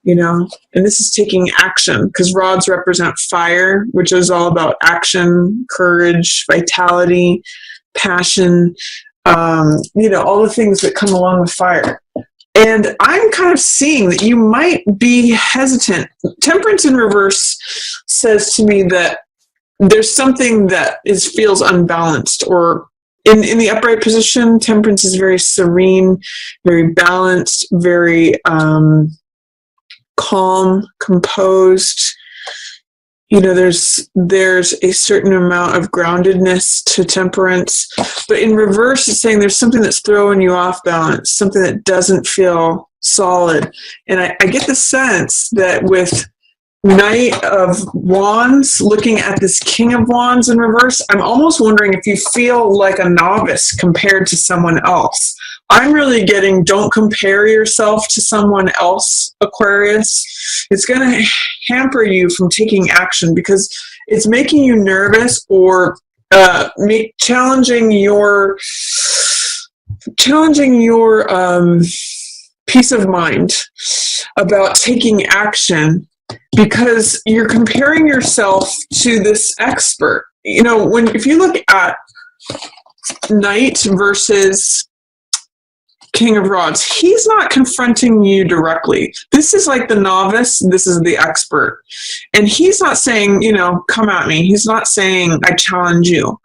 and this is taking action, because rods represent fire, which is all about action, courage, vitality, passion, all the things that come along with fire. And I'm kind of seeing that you might be hesitant. Temperance in reverse says to me that there's something that feels unbalanced, or in the upright position, temperance is very serene, very balanced, very calm, composed. There's a certain amount of groundedness to temperance. But in reverse, it's saying there's something that's throwing you off balance, something that doesn't feel solid. And I get the sense that with Knight of Wands looking at this King of Wands in reverse, I'm almost wondering if you feel like a novice compared to someone else. I'm really getting, don't compare yourself to someone else, Aquarius. It's going to hamper you from taking action because it's making you nervous, or challenging your peace of mind about taking action, because you're comparing yourself to this expert. If you look at Knight versus King of Rods, he's not confronting you directly. This is like the novice, this is the expert. And he's not saying, come at me. He's not saying, I challenge you.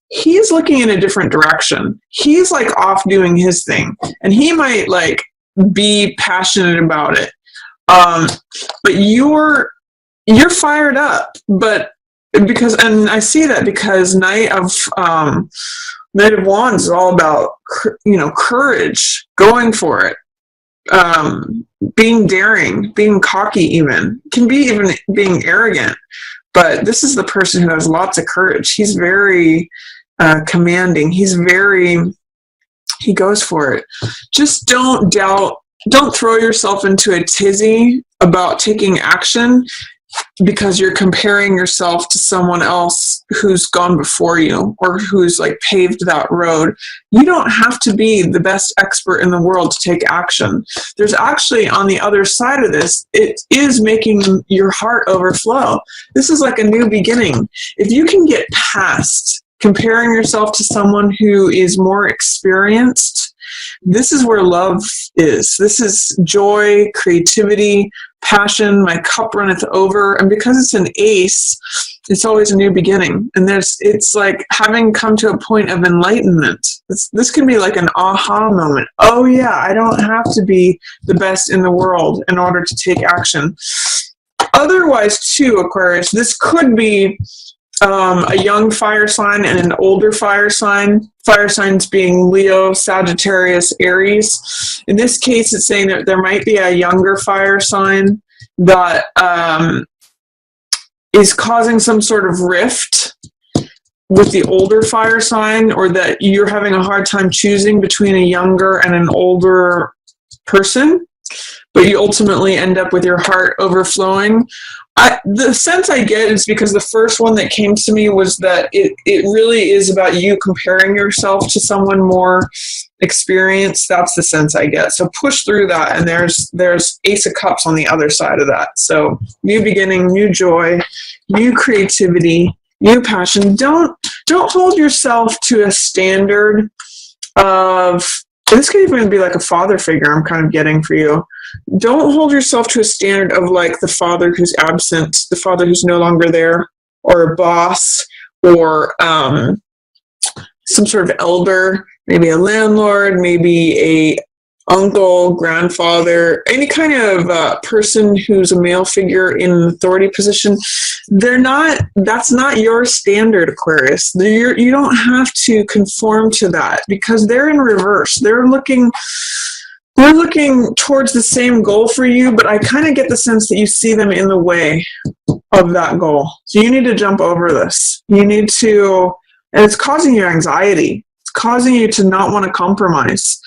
He's looking in a different direction. He's like off doing his thing. And he might like be passionate about it. But you're fired up, and I see that because Knight of Wands is all about, courage, going for it, being daring, being cocky, even being arrogant. But this is the person who has lots of courage. He's very commanding. He goes for it. Just don't throw yourself into a tizzy about taking action because you're comparing yourself to someone else who's gone before you or who's like paved that road. You don't have to be the best expert in the world to take action. There's actually, on the other side of this, it is making your heart overflow. This is like a new beginning. If you can get past comparing yourself to someone who is more experienced, this is where love is. This is joy, creativity, passion. My cup runneth over. And because it's an ace, it's always a new beginning. And it's like having come to a point of enlightenment. This can be like an aha moment. Oh yeah, I don't have to be the best in the world in order to take action. Otherwise too, Aquarius, this could be a young fire sign and an older fire sign. Fire signs being Leo, Sagittarius, Aries. In this case, it's saying that there might be a younger fire sign that is causing some sort of rift with the older fire sign, or that you're having a hard time choosing between a younger and an older person, but you ultimately end up with your heart overflowing. The sense I get is because the first one that came to me was that it really is about you comparing yourself to someone more experienced. That's the sense I get. So push through that, and there's Ace of Cups on the other side of that. So new beginning, new joy, new creativity, new passion. Don't hold yourself to a standard of, this could even be like a father figure I'm kind of getting for you. Don't hold yourself to a standard of like the father who's absent, the father who's no longer there, or a boss, or some sort of elder, maybe a landlord, maybe a uncle, grandfather, any kind of person who's a male figure in an authority position. That's not your standard, Aquarius. You don't have to conform to that, because they're in reverse. They're looking towards the same goal for you, but I kind of get the sense that you see them in the way of that goal. So you need to jump over this. You need to, and it's causing you anxiety. It's causing you to not want to compromise.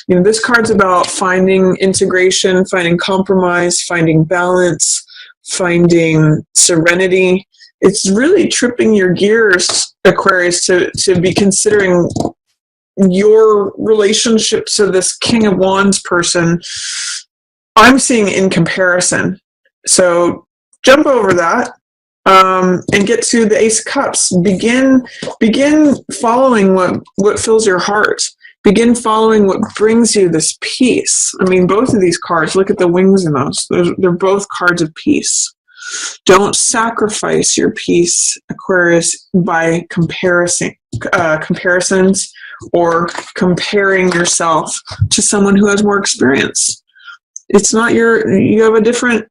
This card's about finding integration, finding compromise, finding balance, finding serenity. It's really tripping your gears, Aquarius, to be considering your relationship to this King of Wands person I'm seeing in comparison. So jump over that and get to the Ace of Cups. Begin following what fills your heart. Begin following what brings you this peace. I mean, both of these cards, look at the wings in those. They're both cards of peace. Don't sacrifice your peace, Aquarius, by comparisons or comparing yourself to someone who has more experience. It's not you have a different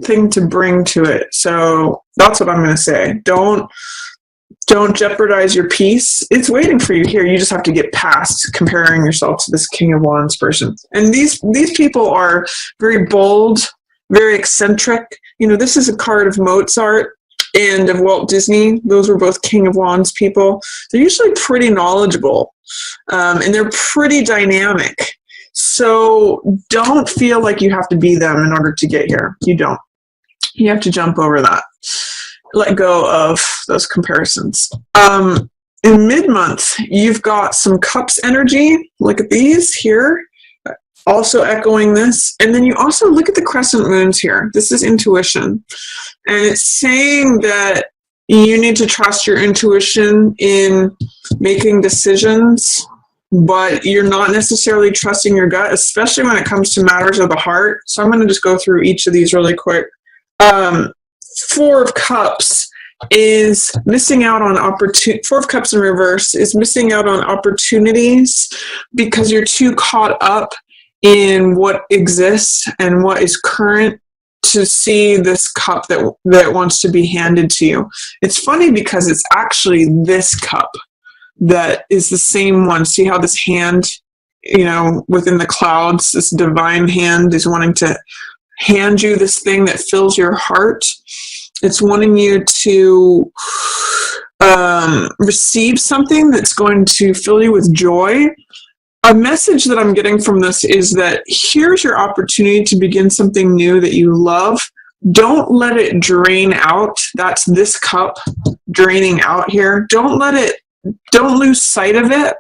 thing to bring to it. So that's what I'm going to say. Don't jeopardize your peace. It's waiting for you here. You just have to get past comparing yourself to this King of Wands person. And these people are very bold, very eccentric. You know, this is a card of Mozart and of Walt Disney. Those were both King of Wands people. They're usually pretty knowledgeable, and they're pretty dynamic. So don't feel like you have to be them in order to get here. You don't. You have to jump over that. Let go of those comparisons. In mid-month, you've got some Cups energy. Look at these here. Also echoing this. And then you also look at the crescent moons here. This is intuition. And it's saying that you need to trust your intuition in making decisions, but you're not necessarily trusting your gut, especially when it comes to matters of the heart. So I'm going to just go through each of these really quick. Four of Cups is missing out on opportunity. Four of Cups in reverse is missing out on opportunities because you're too caught up in what exists and what is current to see this cup that wants to be handed to you. It's funny because it's actually this cup that is the same one. See how this hand, you know, within the clouds, this divine hand is wanting to hand you this thing that fills your heart. It's wanting you to receive something that's going to fill you with joy. A message that I'm getting from this is that here's your opportunity to begin something new that you love. Don't let it drain out. That's this cup draining out here. Don't lose sight of it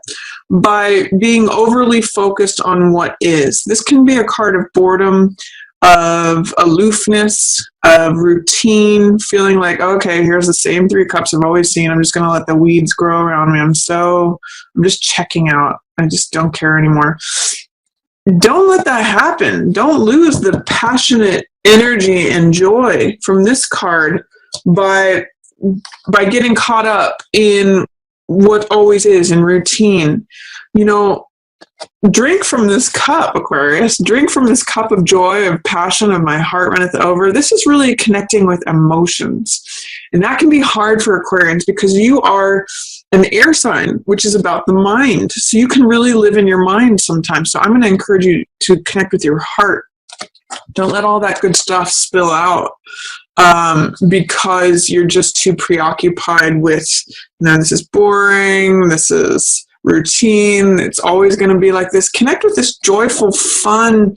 by being overly focused on what is. This can be a card of boredom, of aloofness, of routine, feeling like, okay, here's the same three cups I've always seen. I'm just going to let the weeds grow around me. I'm just checking out. I just don't care anymore. Don't let that happen. Don't lose the passionate energy and joy from this card by getting caught up in what always is in routine. You know, drink from this cup, Aquarius. Drink from this cup of joy, of passion, of my heart runneth over. This is really connecting with emotions. And that can be hard for Aquarians because you are an air sign, which is about the mind. So you can really live in your mind sometimes. So I'm going to encourage you to connect with your heart. Don't let all that good stuff spill out because you're just too preoccupied with, this is boring, this is routine, it's always going to be like this. Connect with this joyful, fun,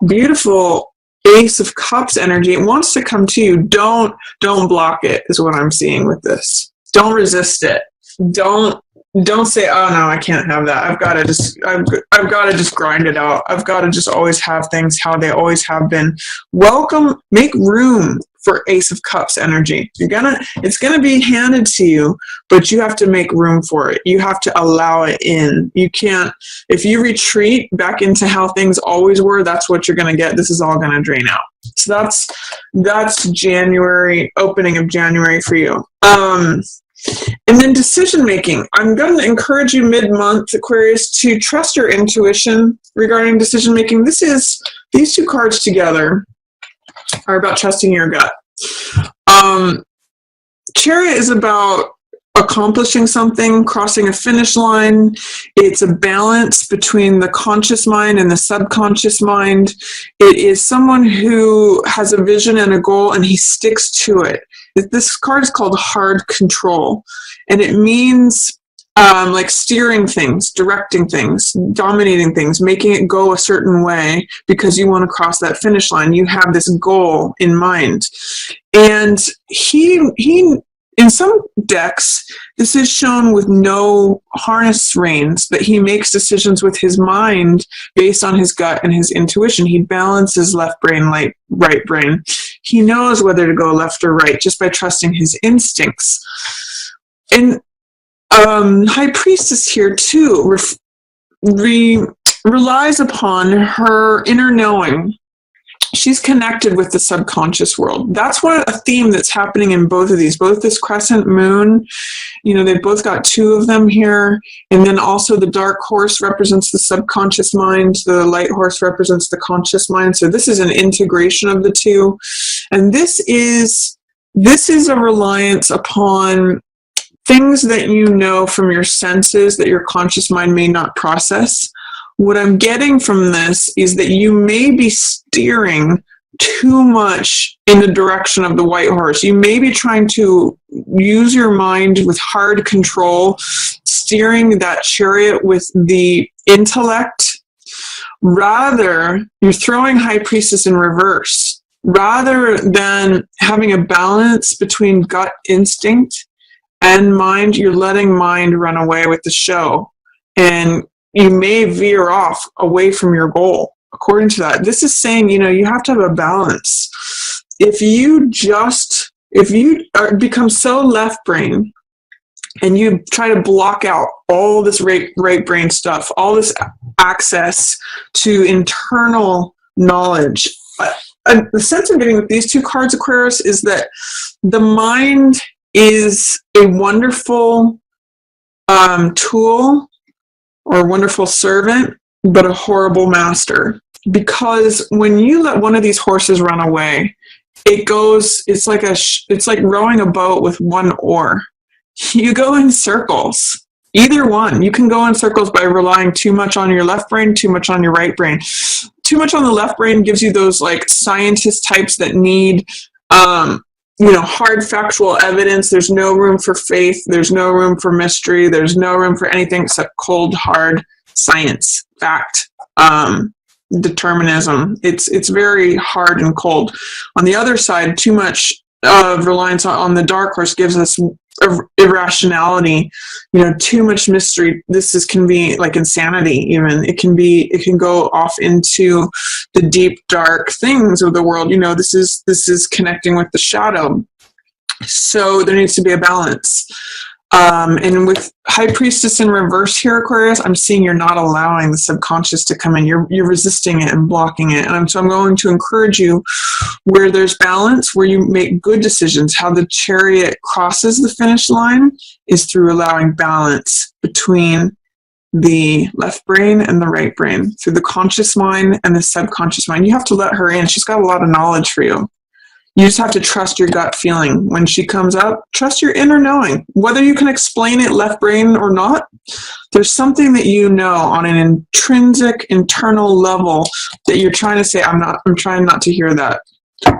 beautiful Ace of Cups energy. It wants to come to you. Don't block it, is what I'm seeing with this. Don't resist it. Don't say, oh no, I can't have that. I've got to just grind it out. I've got to just always have things how they always have been. Make room for Ace of Cups energy. It's gonna be handed to you, but you have to make room for it. You have to allow it in. You can't, if you retreat back into how things always were, that's what you're gonna get. This is all gonna drain out. So that's January, opening of January for you. And then decision making. I'm going to encourage you mid-month, Aquarius, to trust your intuition regarding decision making. These two cards together are about trusting your gut. Chariot is about accomplishing something, crossing a finish line. It's a balance between the conscious mind and the subconscious mind. It is someone who has a vision and a goal and he sticks to it. This card is called hard control, and it means like steering things, directing things, dominating things, making it go a certain way because you want to cross that finish line. You have this goal in mind. And he in some decks, this is shown with no harness reins, that he makes decisions with his mind based on his gut and his intuition. He balances left brain, right brain. He knows whether to go left or right just by trusting his instincts. And High Priestess here too relies upon her inner knowing. She's connected with the subconscious world. That's a theme that's happening in both of these. Both this crescent moon, they've both got two of them here. And then also the dark horse represents the subconscious mind. The light horse represents the conscious mind. So this is an integration of the two. And this is a reliance upon things that you know from your senses that your conscious mind may not process. What I'm getting from this is that you may be steering too much in the direction of the white horse. You may be trying to use your mind with hard control, steering that chariot with the intellect. Rather, you're throwing High Priestess in reverse. Rather than having a balance between gut instinct and mind, you're letting mind run away with the show. And you may veer off away from your goal. According to that, this is saying, you have to have a balance. If you become so left brain and you try to block out all this right brain stuff, all this access to internal knowledge, the sense I'm getting with these two cards, Aquarius, is that the mind is a wonderful tool or a wonderful servant, but a horrible master. Because when you let one of these horses run away, it's like rowing a boat with one oar. You go in circles. Either one. You can go in circles by relying too much on your left brain, too much on your right brain. Too much on the left brain gives you those scientist types that need hard factual evidence. There's no room for faith. There's no room for mystery. There's no room for anything except cold, hard science, fact, determinism. It's very hard and cold. On the other side, too much of reliance on the dark horse gives us irrationality, too much mystery. Can be like insanity even. It can go off into the deep, dark things of the world. This is connecting with the shadow. So there needs to be a balance. And with High Priestess in reverse here, Aquarius, I'm seeing you're not allowing the subconscious to come in. You're resisting it and blocking it. And so I'm going to encourage you, where there's balance, where you make good decisions, how the chariot crosses the finish line is through allowing balance between the left brain and the right brain, through the conscious mind and the subconscious mind. You have to let her in. She's got a lot of knowledge for you. You just have to trust your gut feeling. When she comes up, trust your inner knowing. Whether you can explain it left brain or not, there's something that you know on an intrinsic, internal level that you're trying to say, I'm trying not to hear that.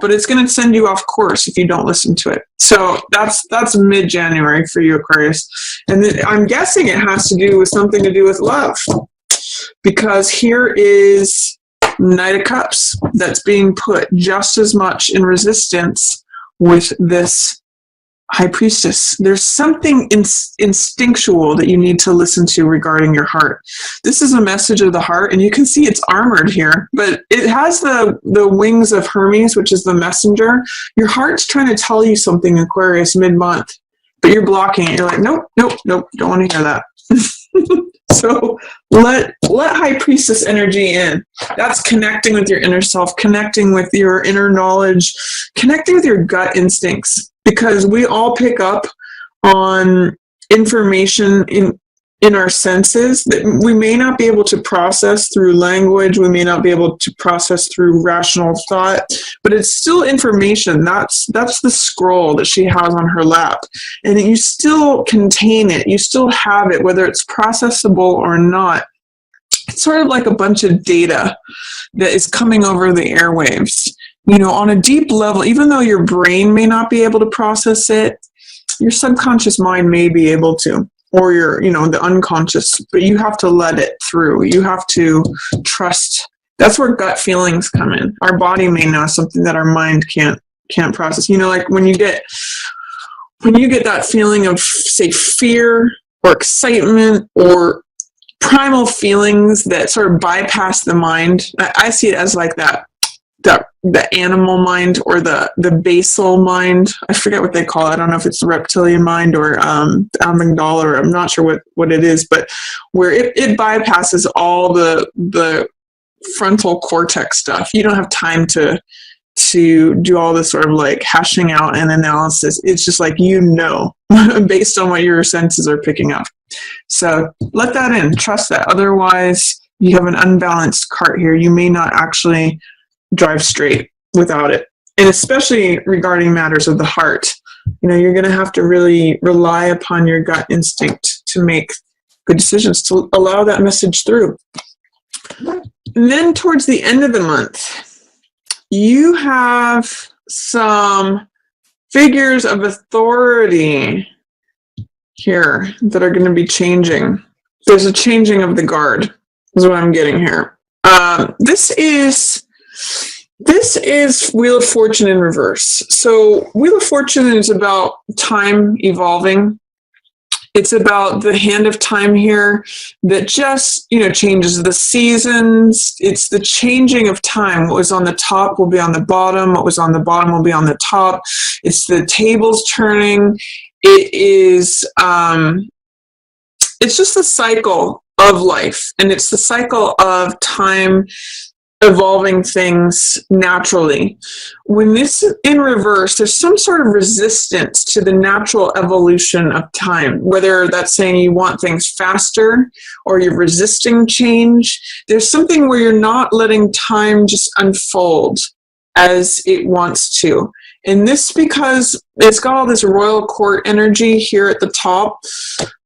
But it's going to send you off course if you don't listen to it. So that's mid-January for you, Aquarius. And then I'm guessing it has to do with something to do with love. Because here is Knight of Cups that's being put just as much in resistance with this High Priestess. There's something instinctual that you need to listen to regarding your heart. This is a message of the heart, and you can see it's armored here, but it has the wings of Hermes, which is the messenger. Your heart's trying to tell you something, Aquarius, mid-month, but you're blocking it. You're like, nope, don't want to hear that. So let High Priestess energy in. That's connecting with your inner self, connecting with your inner knowledge, connecting with your gut instincts, because we all pick up on information in our senses that we may not be able to process through language, we may not be able to process through rational thought, but it's still information. That's the scroll that she has on her lap. And you still contain it, you still have it, whether it's processable or not. It's sort of like a bunch of data that is coming over the airwaves. On a deep level, even though your brain may not be able to process it, your subconscious mind may be able to. Or the unconscious, but you have to let it through. You have to trust. That's where gut feelings come in. Our body may know something that our mind can't process. Like when you get when you get that feeling of, say, fear or excitement or primal feelings that sort of bypass the mind, I see it as like the animal mind or the basal mind. I forget what they call it. I don't know if it's the reptilian mind or the amygdala, or I'm not sure what it is, but where it bypasses all the frontal cortex stuff. You don't have time to do all this sort of like hashing out and analysis. It's just like, based on what your senses are picking up. So let that in, trust that. Otherwise, you have an unbalanced cart here. You may not actually drive straight without it. And especially regarding matters of the heart, you're going to have to really rely upon your gut instinct to make good decisions, to allow that message through. And then towards the end of the month, you have some figures of authority here that are going to be changing. There's a changing of the guard, is what I'm getting here. This is Wheel of Fortune in reverse. So Wheel of Fortune is about time evolving. It's about the hand of time here that just, changes the seasons. It's the changing of time. What was on the top will be on the bottom. What was on the bottom will be on the top. It's the tables turning. It is, it's just the cycle of life. And it's the cycle of time evolving things naturally. When this is in reverse, there's some sort of resistance to the natural evolution of time, whether that's saying you want things faster or you're resisting change. There's something where you're not letting time just unfold as it wants to. And this because it's got all this royal court energy here at the top,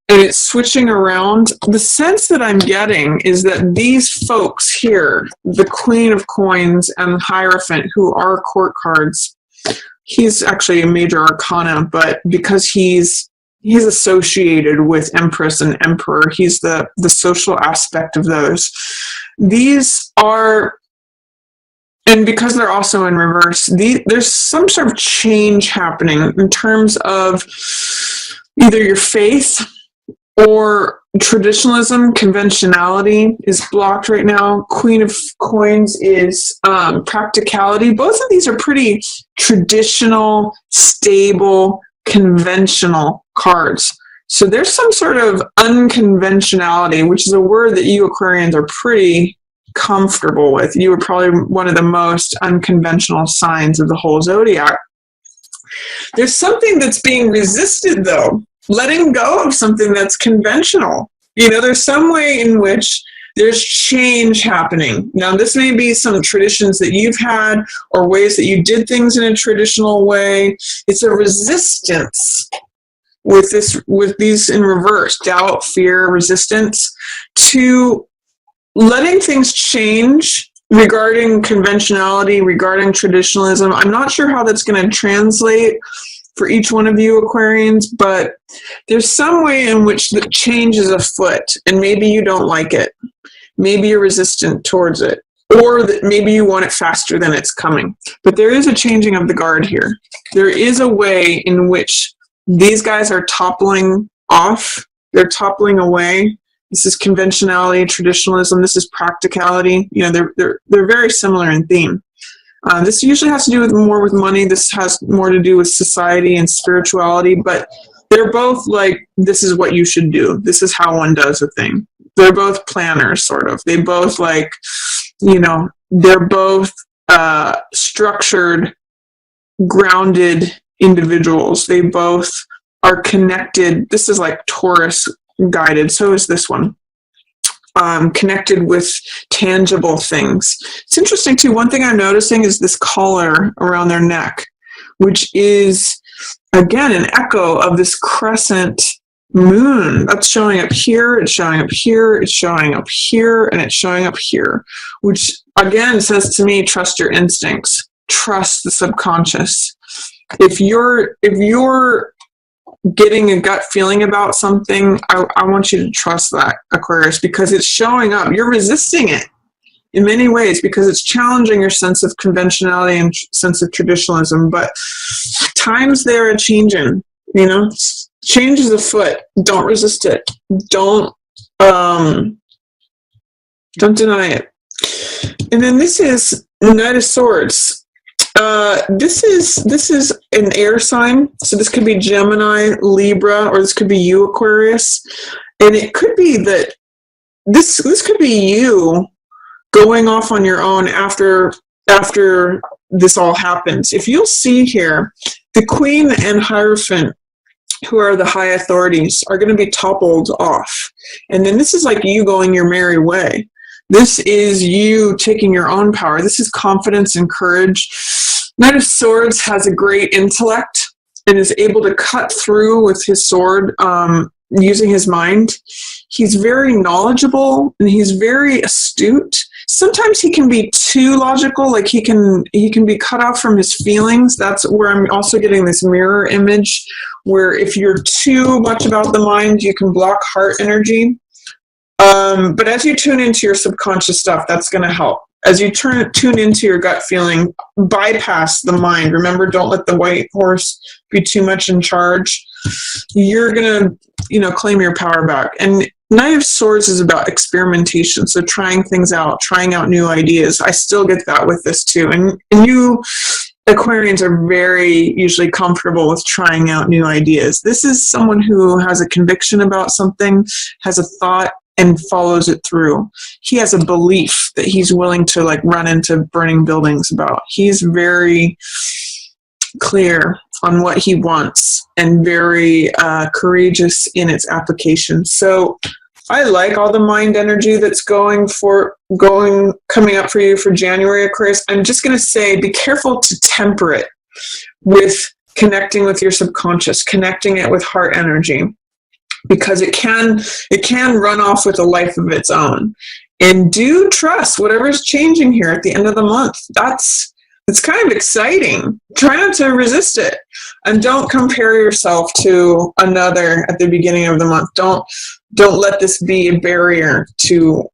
and it's switching around. The sense that I'm getting is that these folks here, the Queen of Coins and the Hierophant, who are court cards, he's actually a major arcana, but because he's associated with Empress and Emperor, he's the social aspect of those. These are, and because they're also in reverse, there's some sort of change happening in terms of either your faith or traditionalism. Conventionality is blocked right now. Queen of Coins is practicality. Both of these are pretty traditional, stable, conventional cards. So there's some sort of unconventionality, which is a word that you Aquarians are pretty comfortable with. You are probably one of the most unconventional signs of the whole zodiac. There's something that's being resisted, though. Letting go of something that's conventional. There's some way in which there's change happening. Now, this may be some traditions that you've had or ways that you did things in a traditional way. It's a resistance with these in reverse, doubt, fear, resistance to letting things change regarding conventionality, regarding traditionalism. I'm not sure how that's going to translate for each one of you Aquarians, but there's some way in which the change is afoot, and maybe you don't like it. Maybe you're resistant towards it, or that maybe you want it faster than it's coming. But there is a changing of the guard here. There is a way in which these guys are toppling off. They're toppling away. This is conventionality, traditionalism. This is practicality. They're very similar in theme. This usually has to do more with money. This has more to do with society and spirituality, but they're both like, this is what you should do. This is how one does a thing. They're both planners, sort of. They both they're both structured, grounded individuals. They both are connected. This is like Taurus guided. So is this one. Connected with tangible things. It's interesting too. One thing I'm noticing is this collar around their neck, which is again an echo of this crescent moon that's showing up here. It's showing up here. It's showing up here, and it's showing up here, which again says to me, trust your instincts, trust the subconscious. If you're getting a gut feeling about something, I want you to trust that, Aquarius, because it's showing up. You're resisting it in many ways because it's challenging your sense of conventionality and sense of traditionalism, but times they're a changing. You know, change is afoot. Don't resist it. Don't deny it. And then this is the Knight of Swords. This is an air sign, so this could be Gemini, Libra, or this could be you, Aquarius. And it could be that this could be you going off on your own after this all happens. If you'll see here, the Queen and Hierophant, who are the high authorities, are going to be toppled off. And then this is like you going your merry way. This is you taking your own power. This is confidence and courage. Knight of Swords has a great intellect and is able to cut through with his sword using his mind. He's very knowledgeable and he's very astute. Sometimes he can be too logical, like he can be cut off from his feelings. That's where I'm also getting this mirror image, where if you're too much about the mind, you can block heart energy. But as you tune into your subconscious stuff, that's going to help. As you tune into your gut feeling, bypass the mind. Remember, don't let the white horse be too much in charge. You're going to, claim your power back. And Knight of Swords is about experimentation, so trying things out, trying out new ideas. I still get that with this too. And you Aquarians are very usually comfortable with trying out new ideas. This is someone who has a conviction about something, has a thought, and follows it through. He has a belief that he's willing to run into burning buildings about. He's very clear on what he wants and very courageous in its application. So I like all the mind energy that's coming up for you for January, Aquarius. I'm just going to say, be careful to temper it with connecting with your subconscious, connecting it with heart energy, because it can run off with a life of its own. And do trust whatever's changing here at the end of the month. It's kind of exciting. Try not to resist it. And don't compare yourself to another at the beginning of the month. Don't let this be a barrier to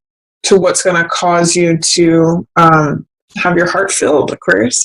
what's going to cause you to have your heart filled, Aquarius.